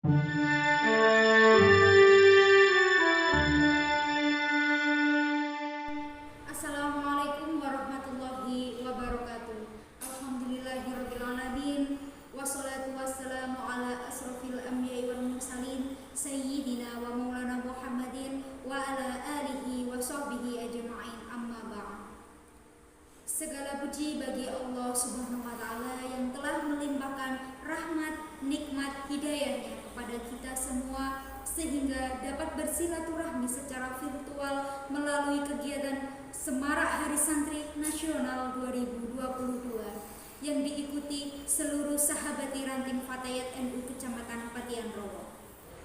Assalamualaikum warahmatullahi wabarakatuh. Alhamdulillahirrabbilalamin. Wassalatu wassalamu ala asrofil anbiya'i wal mursalin Sayyidina wa maulana Muhammadin wa ala alihi wa sahbihi ajma'in, amma ba'd. Segala puji bagi Allah subhanahu wa ta'ala yang telah melimpahkan rahmat, nikmat, hidayahnya kepada kita semua, sehingga dapat bersilaturahmi secara virtual melalui kegiatan Semarak Hari Santri Nasional 2022 yang diikuti seluruh sahabati ranting Fatayat NU Kecamatan Patian Rowo.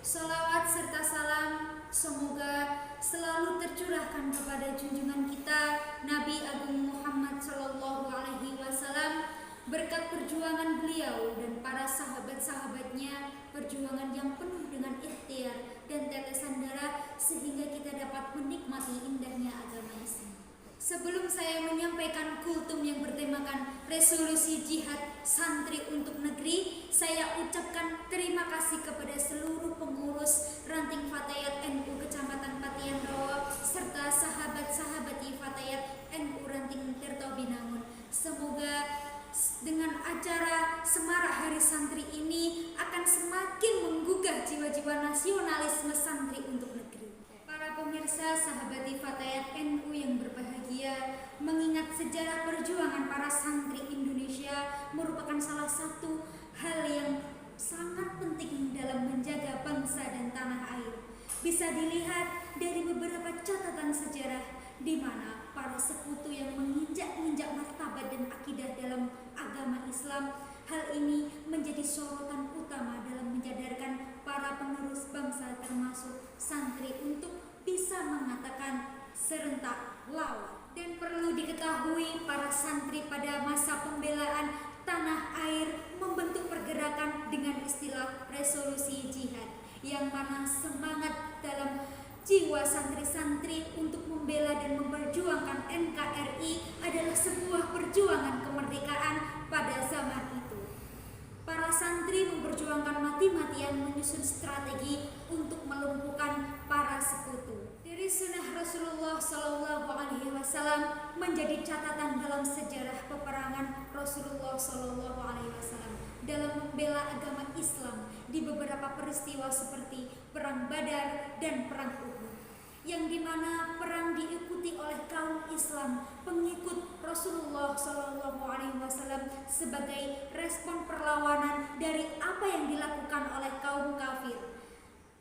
Salawat serta salam semoga selalu tercurahkan kepada junjungan kita Nabi Agung Muhammad Sallallahu Alaihi Wasallam, berkat perjuangan beliau dan para sahabat-sahabatnya, perjuangan yang penuh dengan ikhtiar dan tetesan darah, sehingga kita dapat menikmati indahnya agama Islam. Sebelum saya menyampaikan kultum yang bertemakan resolusi jihad santri untuk negeri, saya ucapkan terima kasih kepada seluruh pengurus ranting Fatayat NU Kecamatan Patian Rowo serta sahabat-sahabati Fatayat NU ranting Tirto Binangun. Semoga dengan acara Semarak Hari Santri ini akan semakin menggugah jiwa-jiwa nasionalisme santri untuk negeri. Para pemirsa sahabati Fatayat NU yang berbahagia, mengingat sejarah perjuangan para santri Indonesia merupakan salah satu hal yang sangat penting dalam menjaga bangsa dan tanah air. Bisa dilihat dari beberapa catatan sejarah di mana para sekutu yang menginjak-injak martabat dan akidah dalam agama Islam, hal ini menjadi sorotan utama dalam menyadarkan para penerus bangsa termasuk santri untuk bisa mengatakan serentak lawan. Dan perlu diketahui, para santri pada masa pembelaan tanah air membentuk pergerakan dengan istilah resolusi jihad, yang mana semangat dalam jiwa santri-santri untuk membela dan memperjuangkan NKRI adalah sebuah perjuangan kemerdekaan pada zaman itu. Para santri memperjuangkan mati-matian menyusun strategi untuk melumpuhkan para sekutu. Dari sunnah Rasulullah Sallallahu Alaihi Wasallam menjadi catatan dalam sejarah peperangan Rasulullah Sallallahu Alaihi Wasallam dalam membela agama Islam di beberapa peristiwa seperti Perang Badar dan Perang Uhud, yang dimana perang diikuti oleh kaum Islam pengikut Rasulullah Shallallahu Alaihi Wasallam sebagai respon perlawanan dari apa yang dilakukan oleh kaum kafir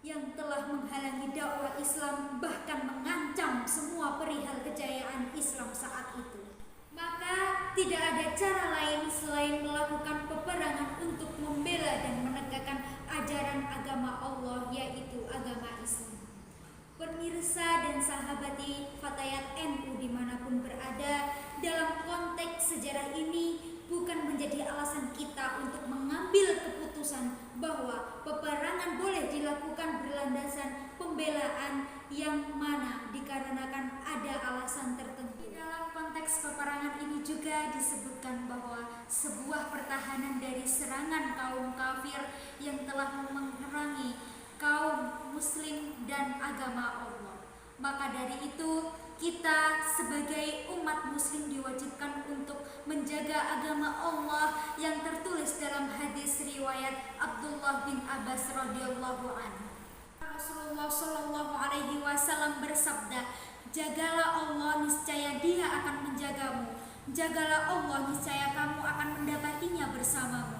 yang telah menghalangi dakwah Islam, bahkan mengancam semua perihal kejayaan Islam saat itu. Maka tidak ada cara lain selain melakukan peperangan untuk membela dan menegakkan ajaran agama Allah, yaitu agama Islam. Pemirsa dan sahabati Fatayat NU dimanapun berada, dalam konteks sejarah ini bukan menjadi alasan kita untuk mengambil keputusan bahwa peperangan boleh dilakukan berlandasan pembelaan yang mana dikarenakan ada alasan tertentu. Dalam konteks peperangan ini juga disebutkan bahwa sebuah pertahanan dari serangan kaum kafir yang telah memerangi kaum muslim dan agama Allah. Maka dari itu kita sebagai umat muslim diwajibkan untuk menjaga agama Allah yang tertulis dalam hadis riwayat Abdullah bin Abbas radhiyallahu anhu. Rasulullah Shallallahu Alaihi Wasallam bersabda, "Jagalah Allah, niscaya Dia akan menjagamu. Jagalah Allah, niscaya kamu akan mendapatinya bersamamu.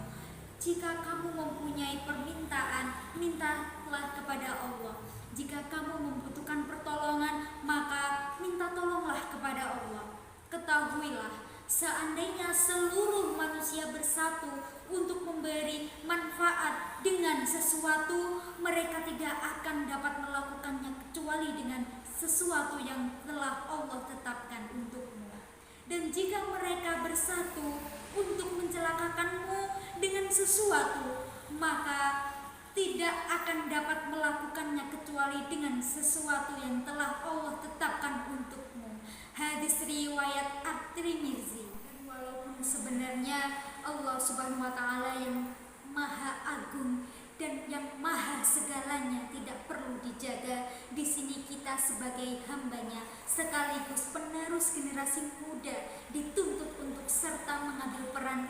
Jika kamu mempunyai permintaan, mintalah kepada Allah. Jika kamu membutuhkan pertolongan, maka minta tolonglah kepada Allah. Ketahuilah, seandainya seluruh manusia bersatu untuk memberi manfaat dengan sesuatu, mereka tidak akan dapat melakukannya kecuali dengan sesuatu yang telah Allah tetapkan untukmu. Dan jika mereka bersatu untuk mencelakakanmu dengan sesuatu, maka tidak akan dapat melakukannya kecuali dengan sesuatu yang telah Allah tetapkan untukmu." Hadis riwayat At-Tirmizi. Walaupun sebenarnya Allah Subhanahu wa taala yang Maha Agung dan yang Maha Apakah segalanya tidak perlu dijaga? Di sini kita sebagai hambanya sekaligus penerus generasi muda dituntut untuk serta mengambil peran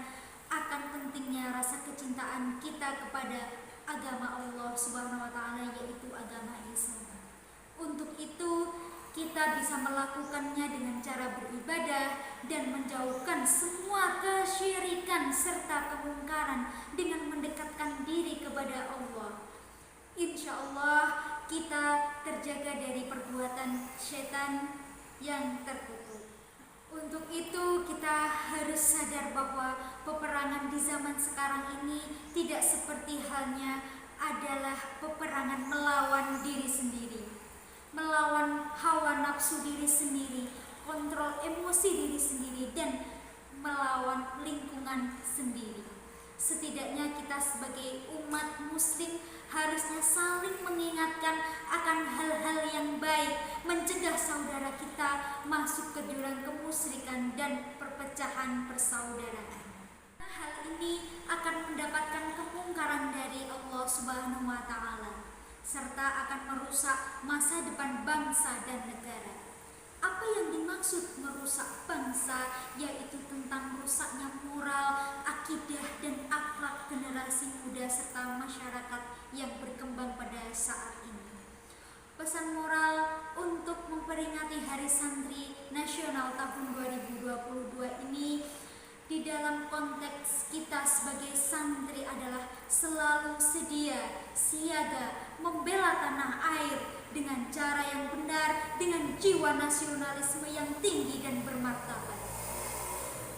akan pentingnya rasa kecintaan kita kepada agama Allah Subhanahu wa taala, yaitu agama Islam. Untuk itu kita bisa melakukannya dengan cara beribadah dan menjauhkan semua kesyirikan serta kemungkaran dengan mendekatkan diri kepada Allah. Insya Allah kita terjaga dari perbuatan setan yang terkutuk. Untuk itu kita harus sadar bahwa peperangan di zaman sekarang ini tidak seperti halnya adalah peperangan melawan diri sendiri, melawan hawa nafsu diri sendiri, kontrol emosi diri sendiri, dan melawan lingkungan sendiri. Setidaknya kita sebagai umat muslim harusnya saling mengingatkan akan hal-hal yang baik, mencegah saudara kita masuk ke jurang kemusyrikan dan perpecahan persaudaraan. Hal ini akan mendapatkan kemungkaran dari Allah Subhanahu wa taala serta akan merusak masa depan bangsa dan negara. Apa yang dimaksud merusak bangsa, yaitu tentang rusaknya moral, akidah, dan akhlak generasi muda serta masyarakat yang berkembang pada saat ini. Pesan moral untuk memperingati Hari Santri Nasional tahun 2022 ini di dalam konteks kita sebagai santri adalah selalu sedia, siaga, membela tanah air dengan cara yang benar, dengan jiwa nasionalisme yang tinggi dan bermartabat.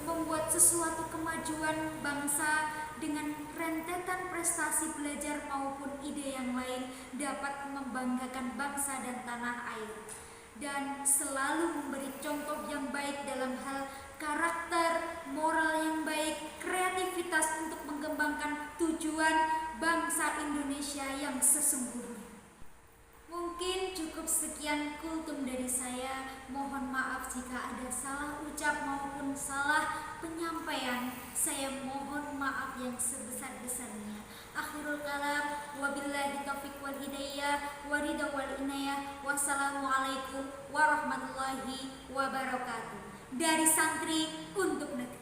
Membuat sesuatu kemajuan bangsa dengan rentetan prestasi belajar maupun ide yang lain dapat membanggakan bangsa dan tanah air. Dan selalu memberi contoh yang baik dalam hal karakter, moral yang baik, kreativitas untuk mengembangkan tujuan bangsa Indonesia yang sesungguhnya. Mungkin cukup sekian kultum dari saya. Mohon maaf jika ada salah ucap maupun salah penyampaian. Saya mohon maaf yang sebesar-besarnya. Akhirul kalam, wabillahi taufiq wal hidayah, waridha wal inayah. Wassalamualaikum warahmatullahi wabarakatuh. Dari santri untuk negeri.